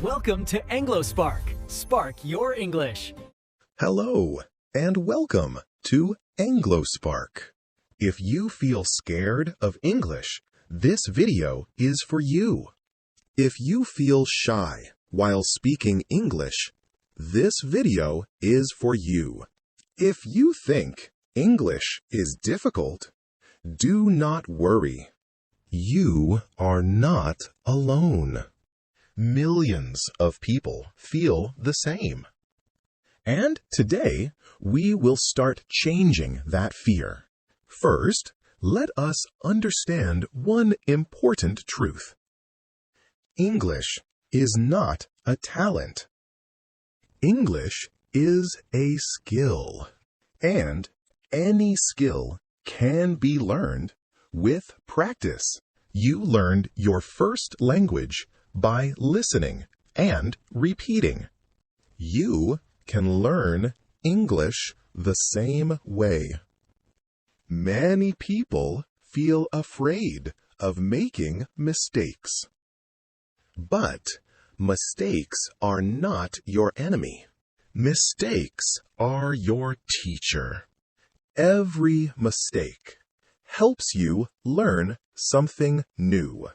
Welcome to Englo Spark. Spark your English. Hello, and welcome to Englo Spark. If you feel scared of English, this video is for you. If you feel shy while speaking English, this video is for you. If you think English is difficult, do not worry. You are not alone. Millions of people feel the same. And today, we will start changing that fear. First, let us understand one important truth. English is not a talent. English is a skill. And any skill can be learned with practice. You learned your first language by listening and repeating. You can learn English the same way. Many people feel afraid of making mistakes. But mistakes are not your enemy. Mistakes are your teacher. Every mistake helps you learn something new.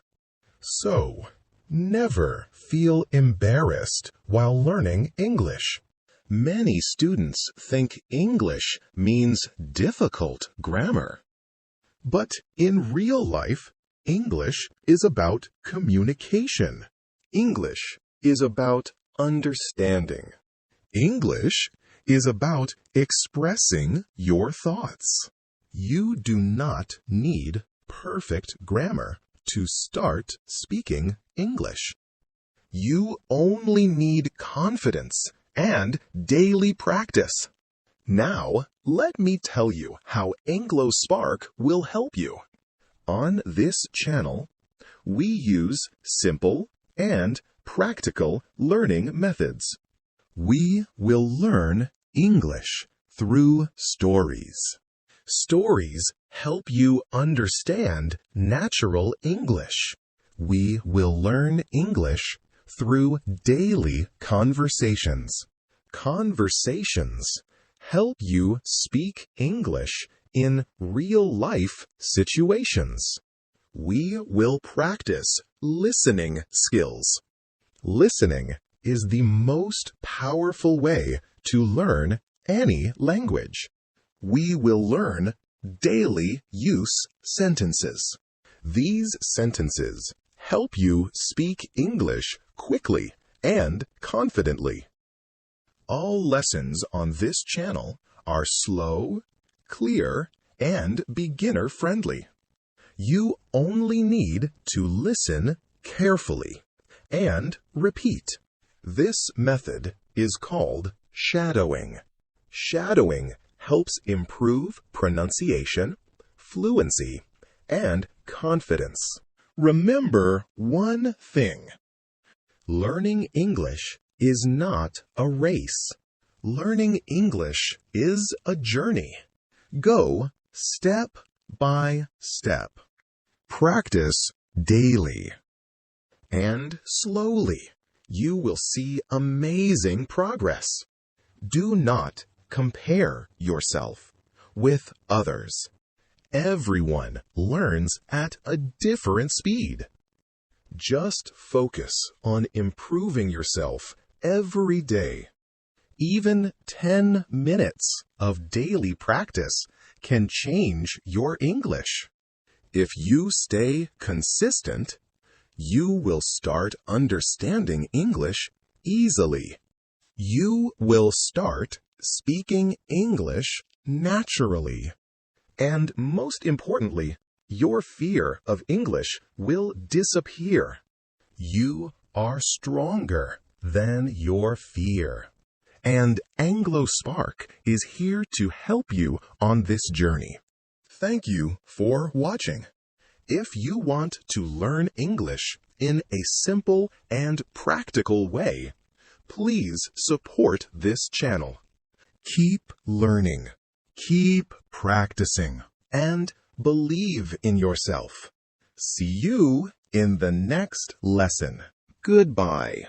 So, never feel embarrassed while learning English. Many students think English means difficult grammar. But in real life, English is about communication. English is about understanding. English is about expressing your thoughts. You do not need perfect grammar to start speaking English. You only need confidence and daily practice. Now, let me tell you how Englo Spark will help you. On this channel, we use simple and practical learning methods. We will learn English through stories. Stories help you understand natural English. We will learn English through daily conversations. Conversations help you speak English in real-life situations. We will practice listening skills. Listening is the most powerful way to learn any language. We will learn daily use sentences. These sentences help you speak English quickly and confidently. All lessons on this channel are slow, clear, and beginner-friendly. You only need to listen carefully and repeat. This method is called shadowing. Shadowing helps improve pronunciation, fluency, and confidence. Remember one thing. Learning English is not a race. Learning English is a journey. Go step by step. Practice daily. And slowly, you will see amazing progress. Do not compare yourself with others. Everyone learns at a different speed. Just focus on improving yourself every day. Even 10 minutes of daily practice can change your English. If you stay consistent, you will start understanding English easily. You will start speaking English naturally. And most importantly, your fear of English will disappear. You are stronger than your fear. And Englo Spark is here to help you on this journey. Thank you for watching. If you want to learn English in a simple and practical way, please support this channel. Keep learning, keep practicing, and believe in yourself. See you in the next lesson. Goodbye.